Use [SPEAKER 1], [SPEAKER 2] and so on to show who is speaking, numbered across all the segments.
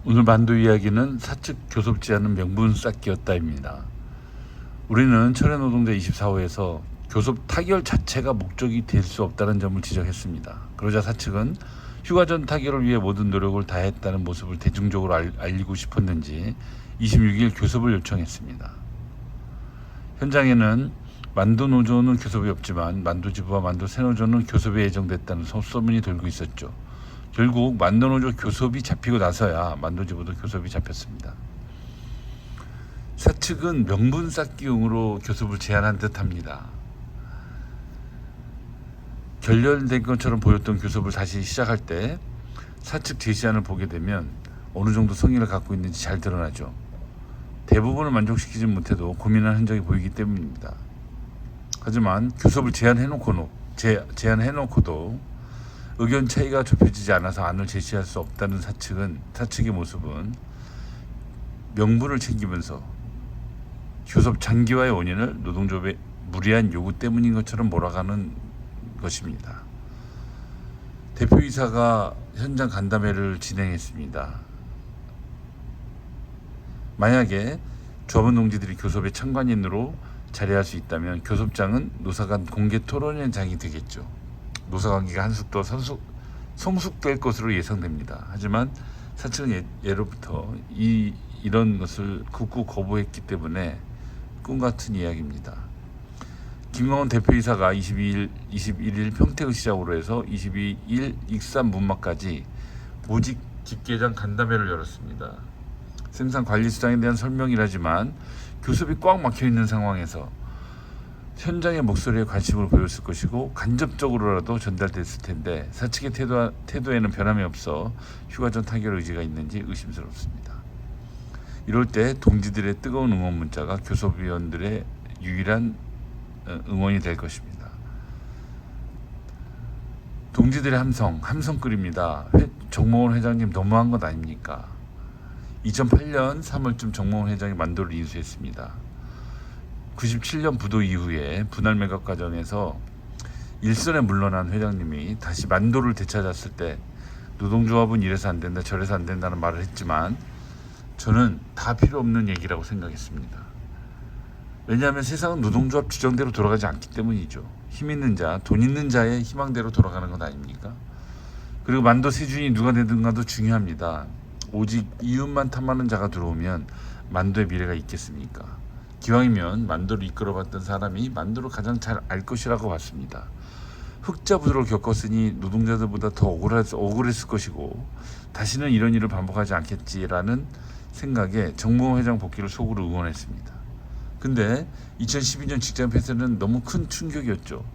[SPEAKER 1] 오늘 만두 이야기는 사측 교섭지 않은 명분 쌓기였다입니다. 우리는 철회노동자 24호에서 교섭 타결 자체가 목적이 될 수 없다는 점을 지적했습니다. 그러자 사측은 휴가 전 타결을 위해 모든 노력을 다했다는 모습을 대중적으로 알리고 싶었는지 26일 교섭을 요청했습니다. 현장에는 만두 노조는 교섭이 없지만 만두지부와 만두 새노조는 교섭에 예정됐다는 소문이 돌고 있었죠. 결국 만두노조 교섭이 잡히고 나서야 만두지부도 교섭이 잡혔습니다. 사측은 명분 쌓기용으로 교섭을 제안한 듯합니다. 결렬된 것처럼 보였던 교섭을 다시 시작할 때 사측 제시안을 보게 되면 어느 정도 성의를 갖고 있는지 잘 드러나죠. 대부분을 만족시키지 못해도 고민한 흔적이 보이기 때문입니다. 하지만 교섭을 제안해놓고도 의견 차이가 좁혀지지 않아서 안을 제시할 수 없다는 사측의 모습은 명분을 챙기면서 교섭 장기화의 원인을 노동조합의 무리한 요구 때문인 것처럼 몰아가는 것입니다. 대표이사가 현장 간담회를 진행했습니다. 만약에 조합원 동지들이 교섭의 참관인으로 자리할 수 있다면 교섭장은 노사 간 공개 토론회장이 되겠죠. 노사관계가 한숙 더 성숙될 것으로 예상됩니다. 하지만 사측은 예로부터 이런 것을 굳고 거부했기 때문에 꿈같은 이야기입니다. 김광원 대표이사가 21일 평택을 시작으로 해서 22일 익산 문막까지 모집 집계장 간담회를 열었습니다. 생산관리수당에 대한 설명이라지만 교섭이 꽉 막혀있는 상황에서 현장의 목소리에 관심을 보였을 것이고 간접적으로라도 전달됐을 텐데 사측의 태도에는 변함이 없어 휴가 전 타결 의지가 있는지 의심스럽습니다. 이럴 때 동지들의 뜨거운 응원 문자가 교섭위원들의 유일한 응원이 될 것입니다. 동지들의 함성끓입니다. 정몽원 회장님 너무한 것 아닙니까? 2008년 3월쯤 정몽원 회장이 만두를 인수했습니다. 97년 부도 이후에 분할 매각 과정에서 일선에 물러난 회장님이 다시 만두를 되찾았을 때 노동조합은 이래서 안 된다 저래서 안 된다는 말을 했지만 저는 다 필요 없는 얘기라고 생각했습니다. 왜냐하면 세상은 노동조합 주장대로 돌아가지 않기 때문이죠. 힘 있는 자, 돈 있는 자의 희망대로 돌아가는 것 아닙니까? 그리고 만두 세준이 누가 되든가도 중요합니다. 오직 이윤만 탐하는 자가 들어오면 만두의 미래가 있겠습니까? 기왕이면 만두를 이끌어봤던 사람이 만두를 가장 잘 알 것이라고 봤습니다. 흑자부도를 겪었으니 노동자들보다 더 억울했을 것이고 다시는 이런 일을 반복하지 않겠지라는 생각에 정몽원 회장 복귀를 속으로 응원했습니다. 근데 2012년 직장 폐쇄는 너무 큰 충격이었죠.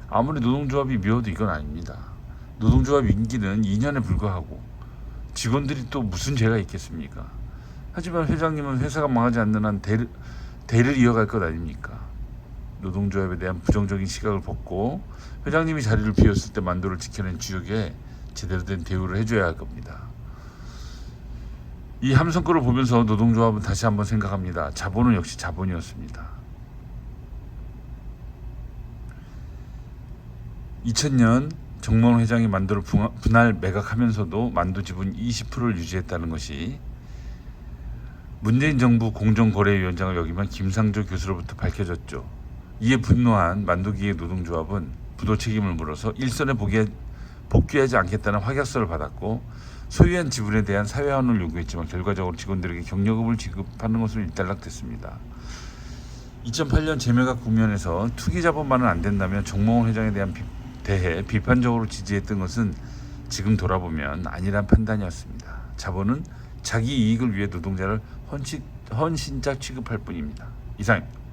[SPEAKER 1] 아무리 노동조합이 미워도 이건 아닙니다. 노동조합 임기는 2년에 불과하고 직원들이 또 무슨 죄가 있겠습니까? 하지만 회장님은 회사가 망하지 않는 한 대를 이어갈 것 아닙니까? 노동조합에 대한 부정적인 시각을 벗고 회장님이 자리를 비웠을 때 만두를 지켜낸 주역에 제대로 된 대우를 해줘야 할 겁니다. 이 함성글을 보면서 노동조합은 다시 한번 생각합니다. 자본은 역시 자본이었습니다. 2000년 정몽원 회장이 만두를 분할 매각하면서도 만두 지분 20%를 유지했다는 것이 문재인 정부 공정거래위원장을 역임한 김상조 교수로부터 밝혀졌죠. 이에 분노한 만두기의 노동조합은 부도 책임을 물어서 일선에 복귀하지 않겠다는 확약서를 받았고 소유한 지분에 대한 사회환원을 요구했지만 결과적으로 직원들에게 경력금을 지급하는 것으로 일단락됐습니다. 2008년 재매각 국면에서 투기 자본만은 안 된다면 정몽원 회장에 대해 비판적으로 지지했던 것은 지금 돌아보면 아니란 판단이었습니다. 자본은 자기 이익을 위해 노동자를 헌신자 취급할 뿐입니다. 이상입니다.